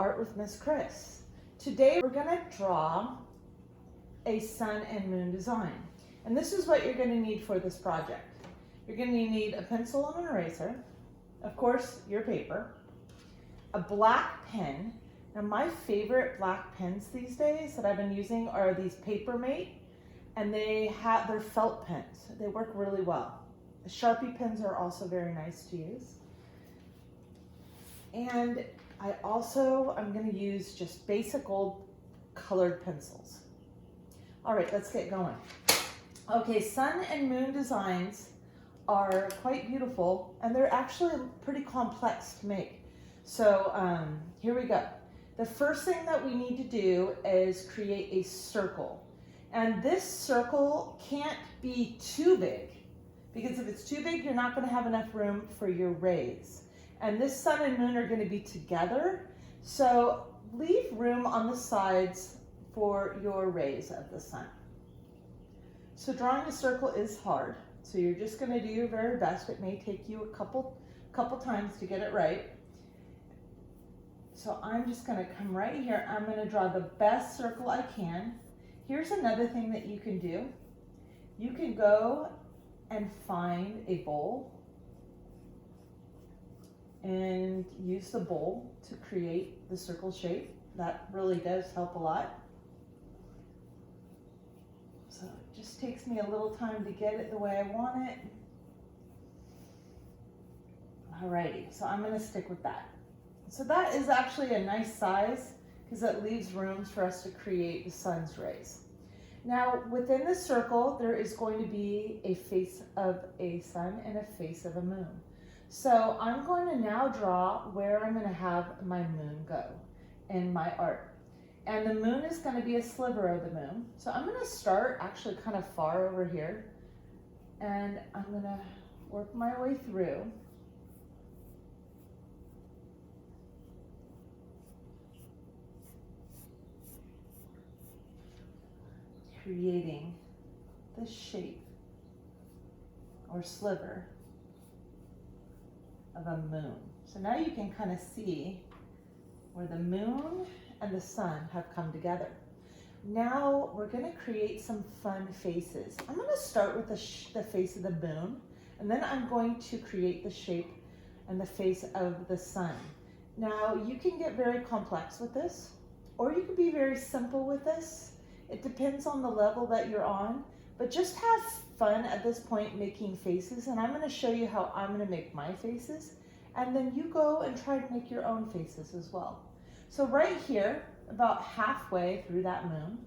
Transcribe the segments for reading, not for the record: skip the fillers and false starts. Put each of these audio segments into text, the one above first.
Art with Miss Kris. Today we're going to draw a sun and moon design. And this is what you're going to need for this project. You're going to need a pencil and an eraser, of course your paper, a black pen. Now my favorite black pens these days that I've been using are these Papermate, and they're felt pens. They work really well. The Sharpie pens are also very nice to use. And I'm going to use just basic old colored pencils. All right, let's get going. Okay, sun and moon designs are quite beautiful, and they're actually pretty complex to make. So here we go. The first thing that we need to do is create a circle. And this circle can't be too big, because if it's too big, you're not going to have enough room for your rays. And this sun and moon are going to be together, so leave room on the sides for your rays of the sun. So drawing a circle is hard, so you're just going to do your very best. It may take you a couple times to get it right. So I'm just going to come right here. I'm going to draw the best circle I can. Here's another thing that you can do. You can go and find a bowl and use the bowl to create the circle shape. That really does help a lot. So it just takes me a little time to get it the way I want it. Alrighty, so I'm going to stick with that. So that is actually a nice size because it leaves room for us to create the sun's rays. Now within the circle there is going to be a face of a sun and a face of a moon. So I'm going to now draw where I'm going to have my moon go in my art. And the moon is going to be a sliver of the moon. So I'm going to start actually kind of far over here, and I'm going to work my way through. Creating this shape or sliver of a moon. So now you can kind of see where the moon and the sun have come together. Now we're going to create some fun faces. I'm going to start with the face of the moon, and then I'm going to create the shape and the face of the sun. Now you can get very complex with this, or you can be very simple with this. It depends on the level that you're on, but just have fun at this point making faces, and I'm going to show you how I'm going to make my faces, and then you go and try to make your own faces as well. So right here, about halfway through that moon,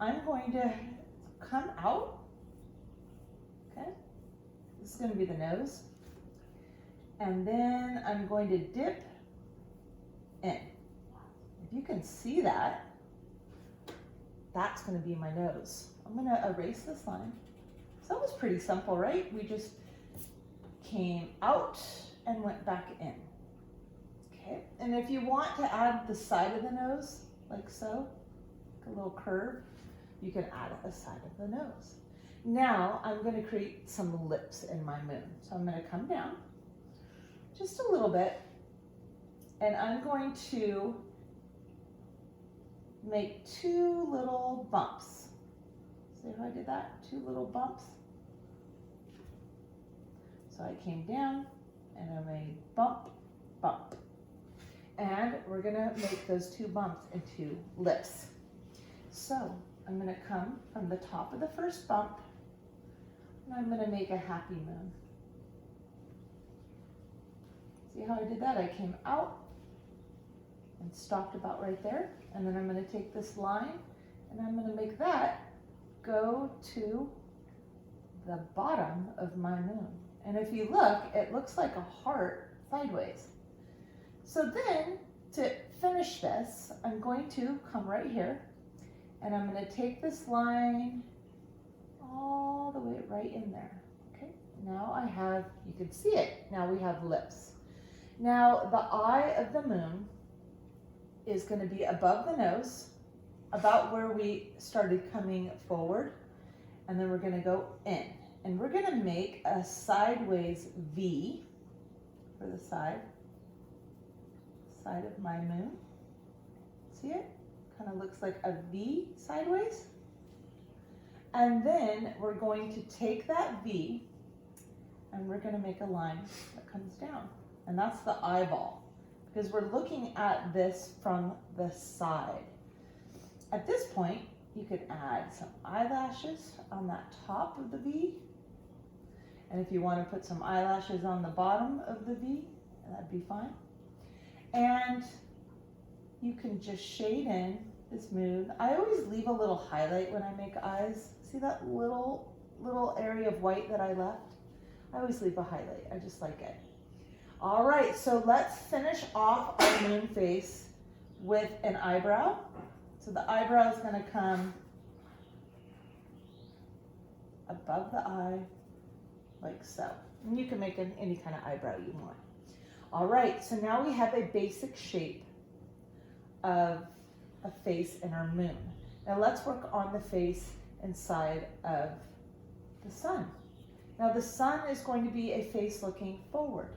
I'm going to come out. Okay, this is going to be the nose, and then I'm going to dip in. If you can see that, that's going to be my nose. I'm going to erase this line. So that was pretty simple, right? We just came out and went back in. Okay, and if you want to add the side of the nose, like so, like a little curve, you can add a side of the nose. Now I'm going to create some lips in my moon. So I'm going to come down just a little bit, and I'm going to make two little bumps. See how I did that? Two little bumps. So I came down and I made bump, bump. And we're going to make those two bumps into lips. So I'm going to come from the top of the first bump, and I'm going to make a happy moon. See how I did that? I came out and stopped about right there. And then I'm going to take this line and I'm going to make that go to the bottom of my moon. And if you look, it looks like a heart sideways. So then to finish this, I'm going to come right here and I'm going to take this line all the way right in there. Okay, now I have, you can see it, now we have lips. Now the eye of the moon is going to be above the nose, about where we started coming forward, and then we're going to go in, and we're going to make a sideways V for the side of my moon. See it? Kind of looks like a V sideways. And then we're going to take that V and we're going to make a line that comes down. And that's the eyeball, because we're looking at this from the side. At this point, you could add some eyelashes on that top of the V. And if you want to put some eyelashes on the bottom of the V, that'd be fine. And you can just shade in this mood. I always leave a little highlight when I make eyes. See that little area of white that I left? I always leave a highlight. I just like it. All right, so let's finish off our moon face with an eyebrow. So the eyebrow is going to come above the eye, like so. And you can make any kind of eyebrow you want. All right, so now we have a basic shape of a face in our moon. Now let's work on the face inside of the sun. Now the sun is going to be a face looking forward.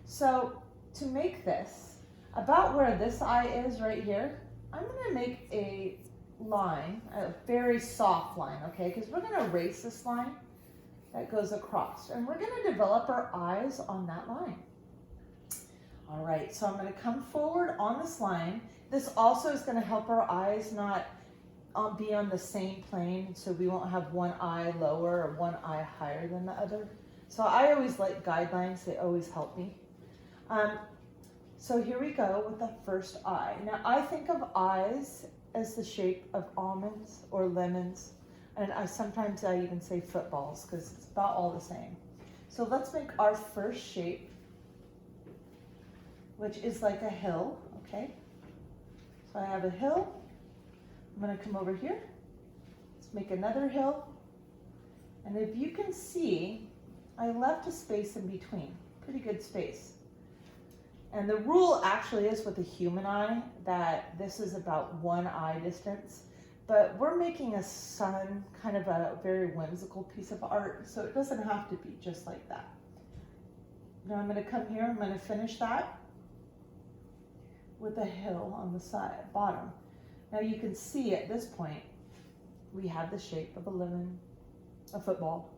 So to make this, about where this eye is right here, I'm going to make a line, a very soft line, okay? Because we're going to erase this line that goes across. And we're going to develop our eyes on that line. All right, so I'm going to come forward on this line. This also is going to help our eyes not be on the same plane, so we won't have one eye lower or one eye higher than the other. So I always like guidelines. They always help me. So here we go with the first eye. Now I think of eyes as the shape of almonds or lemons, and sometimes I even say footballs because it's about all the same. So let's make our first shape, which is like a hill, okay? So I have a hill. I'm going to come over here. Let's make another hill. And if you can see, I left a space in between, pretty good space. And the rule actually is with a human eye that this is about one eye distance, but we're making a sun kind of a very whimsical piece of art, so it doesn't have to be just like that. Now I'm going to come here, I'm going to finish that with a hill on the side, bottom. Now you can see at this point, we have the shape of a lemon, a football,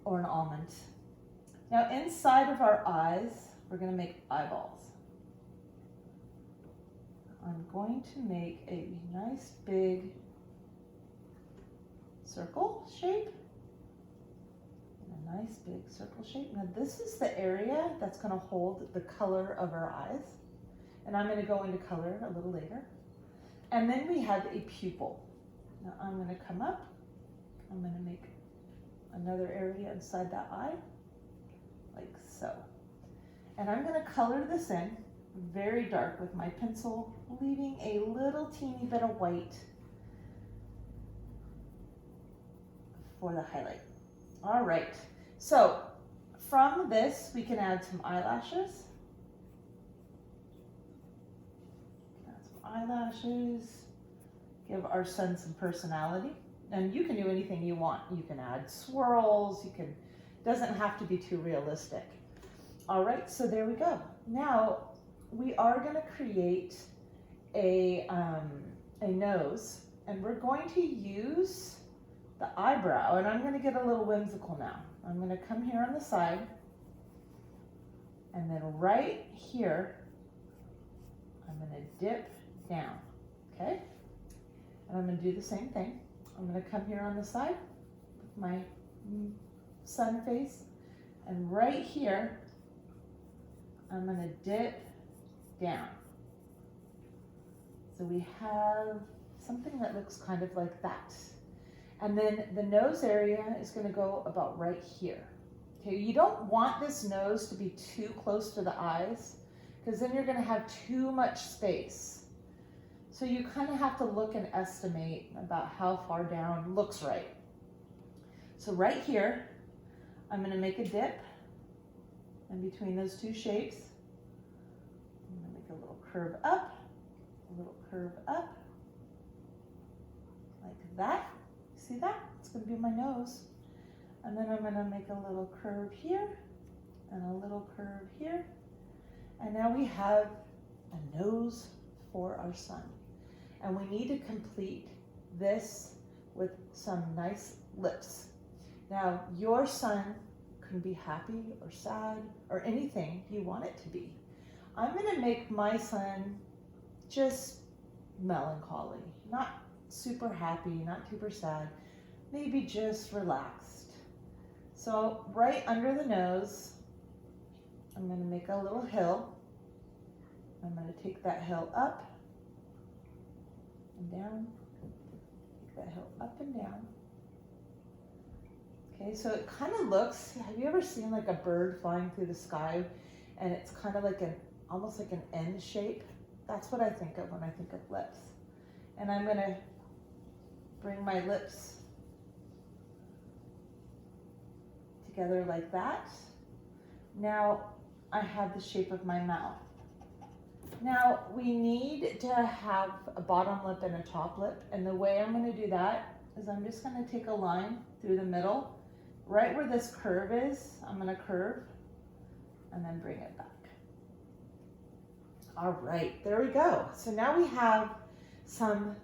or an almond. Now inside of our eyes, we're going to make eyeballs. I'm going to make a nice big circle shape. A nice big circle shape. Now this is the area that's going to hold the color of our eyes. And I'm going to go into color a little later. And then we have a pupil. Now I'm going to come up. I'm going to make another area inside that eye, like so. And I'm going to color this in very dark with my pencil, leaving a little teeny bit of white for the highlight. All right, so from this, we can add some eyelashes. Eyelashes, give our sun some personality, and you can do anything you want. You can add swirls, doesn't have to be too realistic. All right, so there we go. Now we are going to create a nose, and we're going to use the eyebrow, and I'm going to get a little whimsical now. I'm going to come here on the side, and then right here, I'm going to dip down, okay? And I'm going to do the same thing. I'm going to come here on the side with my sun face, and right here, I'm going to dip down. So we have something that looks kind of like that. And then the nose area is going to go about right here. Okay, you don't want this nose to be too close to the eyes, because then you're going to have too much space. So you kind of have to look and estimate about how far down looks right. So right here, I'm going to make a dip in between those two shapes. I'm going to make a little curve up, like that. See that? It's going to be my nose. And then I'm going to make a little curve here and a little curve here. And now we have a nose for our sun. And we need to complete this with some nice lips. Now, your sun can be happy or sad or anything you want it to be. I'm gonna make my sun just melancholy, not super happy, not super sad, maybe just relaxed. So right under the nose, I'm gonna make a little hill. I'm gonna take that hill up and down, take that hill up and down. Okay, so it kind of looks, have you ever seen like a bird flying through the sky and it's kind of like almost like an N shape? That's what I think of when I think of lips. And I'm gonna bring my lips together like that. Now I have the shape of my mouth. Now we need to have a bottom lip and a top lip, and the way I'm going to do that is I'm just going to take a line through the middle, right where this curve is. I'm going to curve and then bring it back. All right, there we go. So now we have some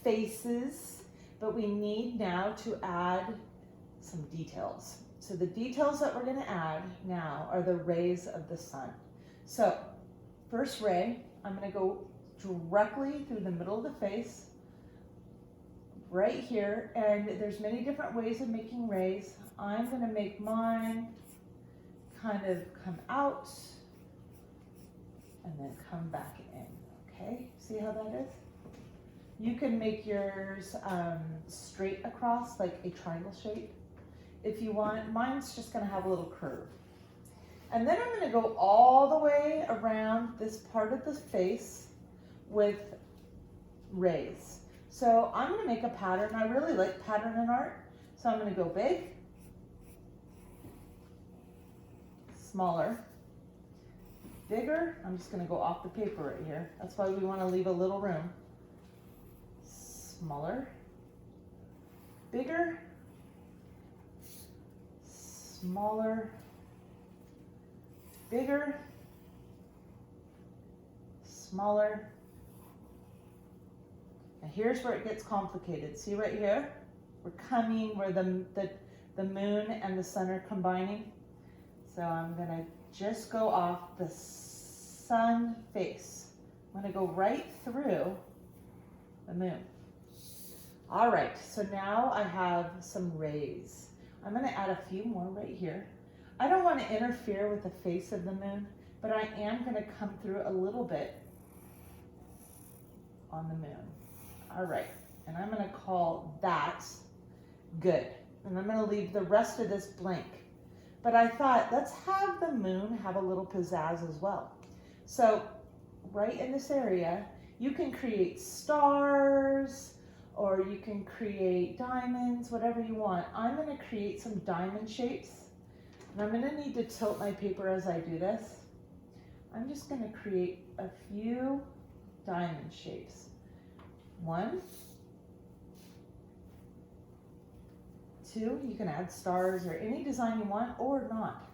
faces, but we need now to add some details. So the details that we're going to add now are the rays of the sun. So first ray, I'm going to go directly through the middle of the face, right here, and there's many different ways of making rays. I'm going to make mine kind of come out and then come back in, okay? See how that is? You can make yours straight across, like a triangle shape, if you want. Mine's just going to have a little curve. And then I'm going to go all the way around this part of the face with rays. So I'm going to make a pattern. I really like pattern in art. So I'm going to go big, smaller, bigger. I'm just going to go off the paper right here. That's why we want to leave a little room. Smaller, bigger, smaller, bigger, smaller. Now here's where it gets complicated. See right here? We're coming where the moon and the sun are combining. So I'm gonna just go off the sun face. I'm gonna go right through the moon. All right, so now I have some rays. I'm gonna add a few more right here. I don't want to interfere with the face of the moon, but I am going to come through a little bit on the moon. All right, and I'm going to call that good. And I'm going to leave the rest of this blank. But I thought, let's have the moon have a little pizzazz as well. So right in this area, you can create stars, or you can create diamonds, whatever you want. I'm going to create some diamond shapes. And I'm going to need to tilt my paper as I do this. I'm just going to create a few diamond shapes. 1, 2, you can add stars or any design you want or not.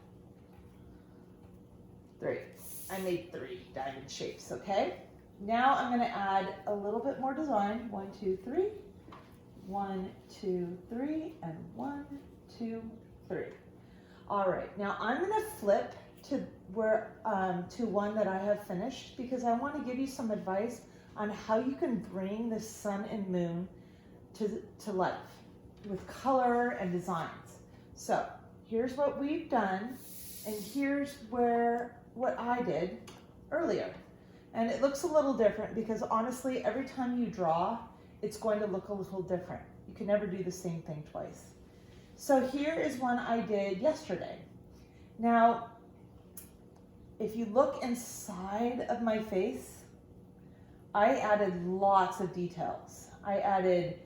3, I made 3 diamond shapes, okay? Now I'm going to add a little bit more design. 1, 2, 3, 1, 2, 3, and 1, 2, 3. All right, now I'm going to flip to one that I have finished because I want to give you some advice on how you can bring the sun and moon to life with color and designs. So here's what we've done, and here's what I did earlier. And it looks a little different because honestly, every time you draw, it's going to look a little different. You can never do the same thing twice. So here is one I did yesterday. Now, if you look inside of my face, I added lots of details. I added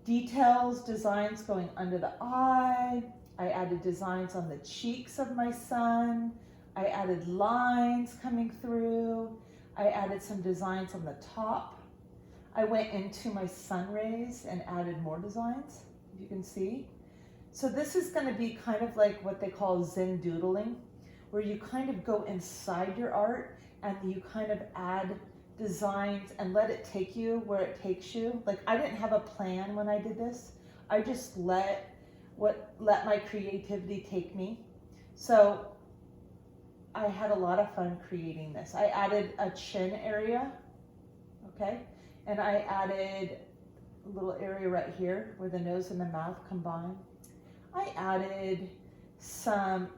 details, designs going under the eye. I added designs on the cheeks of my son. I added lines coming through. I added some designs on the top. I went into my sun rays and added more designs, if you can see. So this is going to be kind of like what they call Zen doodling, where you kind of go inside your art and you kind of add designs and let it take you where it takes you. Like, I didn't have a plan when I did this. I just let my creativity take me. So I had a lot of fun creating this. I added a chin area, okay? And I added a little area right here where the nose and the mouth combine. I added some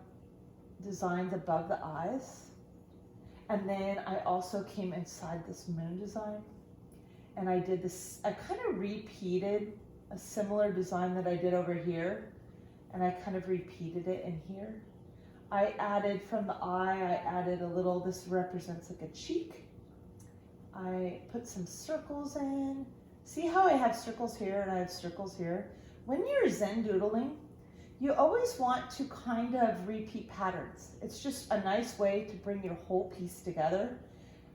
designs above the eyes. And then I also came inside this moon design. And I did this, I kind of repeated a similar design that I did over here. And I kind of repeated it in here. I added from the eye, I added a little, this represents like a cheek. I put some circles in. See how I have circles here and I have circles here? When you're Zen doodling, you always want to kind of repeat patterns. It's just a nice way to bring your whole piece together.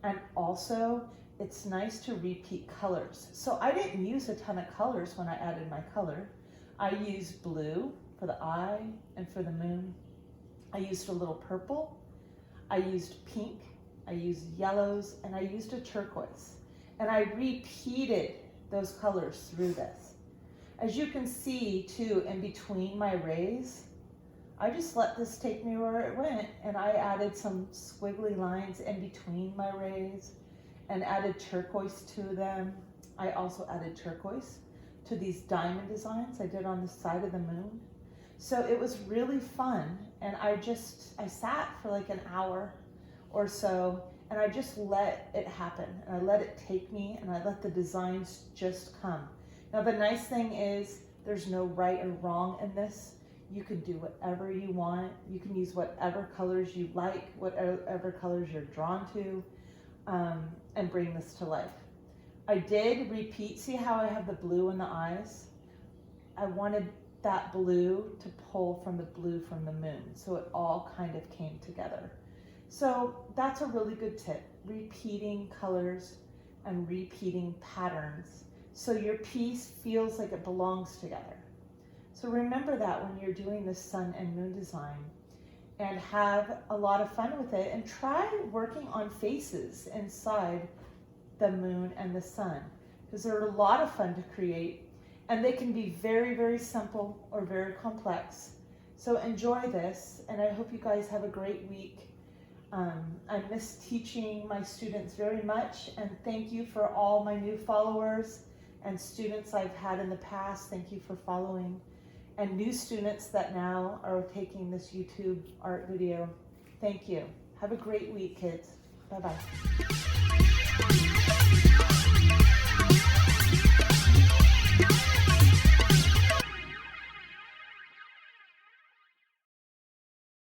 And also, it's nice to repeat colors. So I didn't use a ton of colors when I added my color. I used blue for the eye and for the moon. I used a little purple. I used pink. I used yellows, and I used a turquoise. And I repeated those colors through this. As you can see too, in between my rays, I just let this take me where it went, and I added some squiggly lines in between my rays and added turquoise to them. I also added turquoise to these diamond designs I did on the side of the moon. So it was really fun, and I sat for like an hour or so, and I just let it happen, and I let it take me, and I let the designs just come. Now the nice thing is there's no right or wrong in this. You can do whatever you want. You can use whatever colors you like, whatever colors you're drawn to, and bring this to life. I did repeat, see how I have the blue in the eyes? I wanted that blue to pull from the blue from the moon, so it all kind of came together. So that's a really good tip, repeating colors and repeating patterns so your piece feels like it belongs together. So remember that when you're doing this sun and moon design, and have a lot of fun with it, and try working on faces inside the moon and the sun, because they're a lot of fun to create, and they can be very, very simple or very complex. So enjoy this, and I hope you guys have a great week. I miss teaching my students very much, and thank you for all my new followers and students I've had in the past. Thank you for following, and new students that now are taking this YouTube art video. Thank you. Have a great week, kids. Bye-bye.